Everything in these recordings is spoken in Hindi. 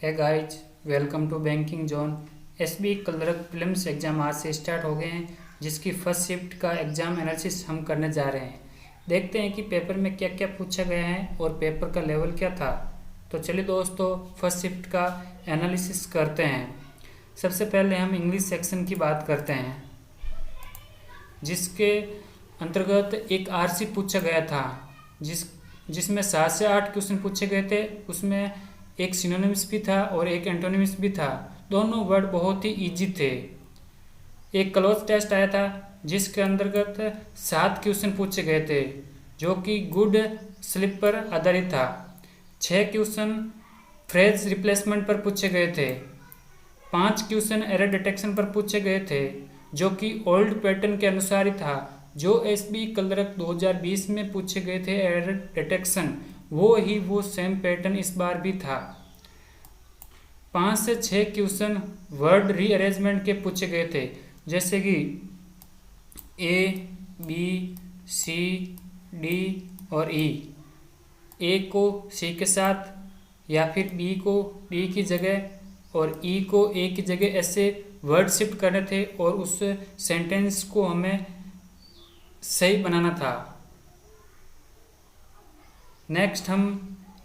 है guys, welcome to banking zone. SB clerk prelims exam आज से स्टार्ट हो गए हैं, जिसकी फर्स्ट शिफ्ट का एग्ज़ाम एनालिसिस हम करने जा रहे हैं। देखते हैं कि पेपर में क्या क्या पूछा गया है और पेपर का लेवल क्या था। तो चलिए दोस्तों, फर्स्ट शिफ्ट का एनालिसिस करते हैं। सबसे पहले हम इंग्लिश सेक्शन की बात करते हैं, जिसके अंतर्गत एक आरसी पूछा गया था, जिसमें 7 से 8 क्वेश्चन पूछे गए थे। उसमें एक सिनोनिम्स भी था और एक एंटोनिम्स भी था। दोनों वर्ड बहुत ही इजी थे। एक क्लोज टेस्ट आया था, जिसके अंतर्गत 7 क्वेश्चन पूछे गए थे, जो कि गुड स्लिप पर आधारित था। 6 क्वेश्चन फ्रेज रिप्लेसमेंट पर पूछे गए थे। 5 क्वेश्चन एरर डिटेक्शन पर पूछे गए थे, जो कि ओल्ड पैटर्न के अनुसार ही था। जो एसबी क्लर्क 2020 में पूछे गए थे एरर डिटेक्शन, वो सेम पैटर्न इस बार भी था। 5 से 6 क्वेश्चन वर्ड रीअरेंजमेंट के पूछे गए थे, जैसे कि ए, बी, सी, डी और ई। ए को सी के साथ या फिर बी को डी की जगह और ई को ए की जगह ऐसे वर्ड शिफ्ट करने थे और उस सेंटेंस को हमें सही बनाना था। नेक्स्ट हम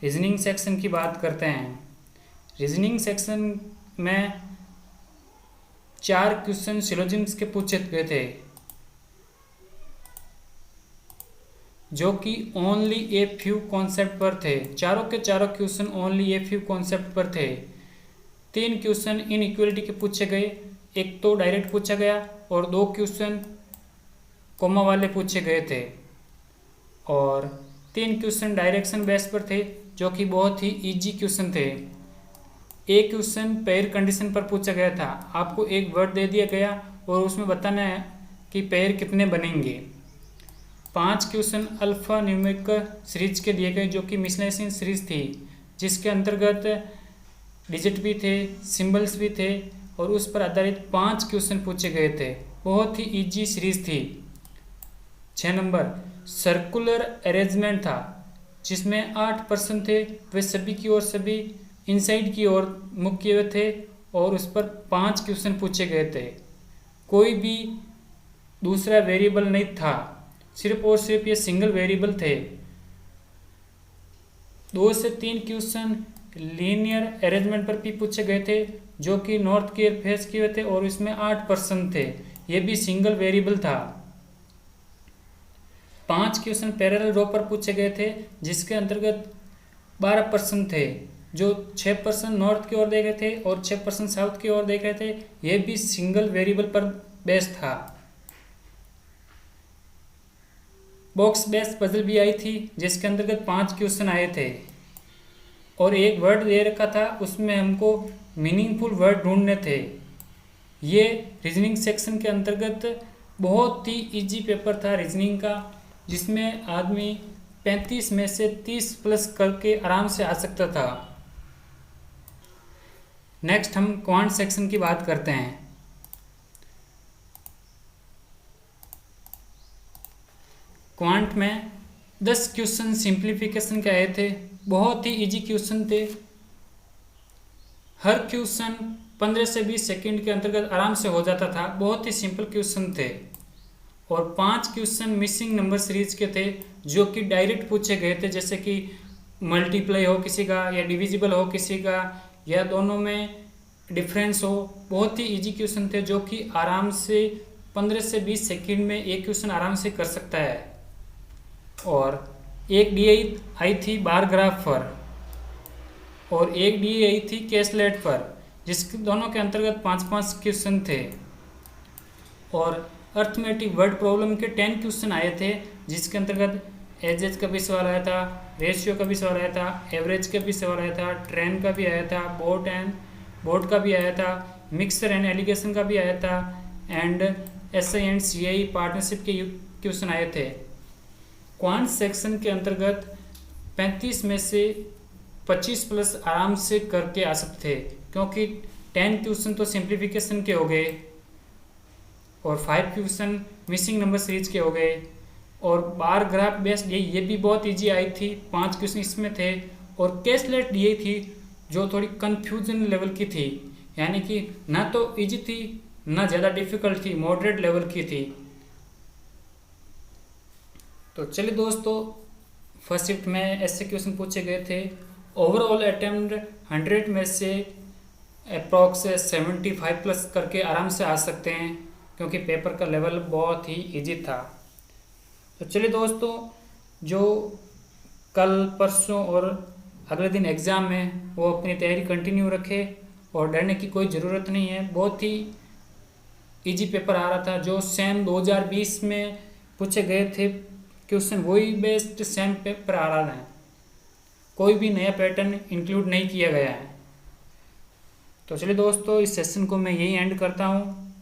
रीजनिंग सेक्शन की बात करते हैं। रीजनिंग सेक्शन में 4 क्वेश्चन सिलोजिम्स के पूछे गए थे, जो कि ओनली ए फ्यू कॉन्सेप्ट पर थे। चारों के चारों question only a few concept पर थे। 3 क्वेश्चन इनइक्वलिटी के पूछे गए, एक तो डायरेक्ट पूछा गया और 2 क्वेश्चन कोमा वाले पूछे गए थे। और 3 क्वेश्चन डायरेक्शन बेस पर थे, जो कि बहुत ही इजी क्वेश्चन थे। एक क्वेश्चन पेयर कंडीशन पर पूछा गया था। आपको एक वर्ड दे दिया गया और उसमें बताना है कि पेयर कितने बनेंगे। 5 क्वेश्चन अल्फा न्यूमेरिकल सीरीज के दिए गए, जो कि मिसलेनियस सीरीज थी, जिसके अंतर्गत डिजिट भी थे, सिंबल्स भी थे और उस पर आधारित 5 क्वेश्चन पूछे गए थे। बहुत ही इजी सीरीज थी। 6 नंबर सर्कुलर अरेंजमेंट था, जिसमें 8 प्रश्न थे। वे सभी की ओर सभी इनसाइड की ओर मुख किए हुए थे और उस पर 5 क्वेश्चन पूछे गए थे। कोई भी दूसरा वेरिएबल नहीं था, सिर्फ और सिर्फ ये सिंगल वेरिएबल थे। 2 से 3 क्वेश्चन लीनियर अरेंजमेंट पर भी पूछे गए थे, जो कि नॉर्थ की ओर फेस किए हुए थे और इसमें 8 प्रश्न थे। ये भी सिंगल वेरिएबल था। 5 क्वेश्चन पैरेलल रो पर पूछे गए थे, जिसके अंतर्गत 12 प्रश्न थे, जो 6 प्रश्न नॉर्थ की ओर दे गए थे और 6 प्रश्न साउथ की ओर दे गए थे। यह भी सिंगल वेरिएबल पर बेस्ड था। बॉक्स बेस्ड पजल भी आई थी, जिसके अंतर्गत 5 क्वेश्चन आए थे और एक वर्ड दे रखा था, उसमें हमको मीनिंगफुल वर्ड ढूंढने थे। ये रीजनिंग सेक्शन के अंतर्गत बहुत ही इजी पेपर था रीजनिंग का, जिसमें आदमी 35 में से 30 प्लस करके आराम से आ सकता था। नेक्स्ट हम क्वांट सेक्शन की बात करते हैं। क्वांट में 10 क्वेश्चन सिंप्लीफिकेशन के आए थे। बहुत ही इजी क्वेश्चन थे। हर क्वेश्चन 15 से 20 सेकंड के अंतर्गत आराम से हो जाता था। बहुत ही सिंपल क्वेश्चन थे। और 5 क्वेश्चन मिसिंग नंबर सीरीज के थे, जो कि डायरेक्ट पूछे गए थे, जैसे कि मल्टीप्लाई हो किसी का या डिविजिबल हो किसी का या दोनों में डिफरेंस हो। बहुत ही इजी क्वेश्चन थे, जो कि आराम से 15 से 20 सेकंड में एक क्वेश्चन आराम से कर सकता है। और एक डी आई थी बार ग्राफ पर और एक डी आई थी कैसलेट पर, जिसके दोनों के अंतर्गत 5-5 क्वेश्चन थे। और अर्थमेटिक वर्ड प्रॉब्लम के 10 क्वेश्चन आए थे, जिसके अंतर्गत एजेज का भी सवाल आया था, रेशियो का भी सवाल आया था, एवरेज का भी सवाल आया था, ट्रेन का भी आया था, बोर्ड का भी आया था, मिक्सर एंड एलिगेशन का भी आया था and SI and CI partnership के क्वेश्चन आए थे। क्वांट सेक्शन के अंतर्गत 35 में से 25 प्लस आराम से करके आ सकते थे, क्योंकि 10 क्वेश्चन तो सिंप्लीफिकेशन के हो गए और 5 क्वेश्चन मिसिंग नंबर सीरीज के हो गए। और बार ग्राफ बेस्ड ये भी बहुत इजी आई थी। 5 क्वेश्चन इसमें थे। और कैसलेट दी थी, जो थोड़ी कन्फ्यूजन लेवल की थी, यानी कि ना तो इजी थी ना ज़्यादा डिफ़िकल्ट थी, मॉडरेट लेवल की थी। तो चलिए दोस्तों, फर्स्ट शिफ्ट में ऐसे क्वेश्चन पूछे गए थे। ओवरऑल अटेम्प्ट 100 में से अप्रॉक्स 75 प्लस करके आराम से आ सकते हैं, क्योंकि पेपर का लेवल बहुत ही इजी था। तो चलिए दोस्तों, जो कल परसों और अगले दिन एग्ज़ाम है वो अपनी तैयारी कंटिन्यू रखे और डरने की कोई ज़रूरत नहीं है। बहुत ही इजी पेपर आ रहा था, जो सेम 2020 में पूछे गए थे क्वेश्चन वही बेस्ट सेम पेपर आ रहा है, कोई भी नया पैटर्न इंक्लूड नहीं किया गया है। तो चलिए दोस्तों, इस सेशन को मैं यही एंड करता हूँ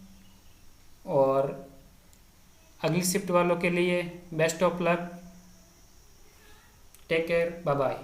और अगली शिफ्ट वालों के लिए best of luck, take care, bye bye.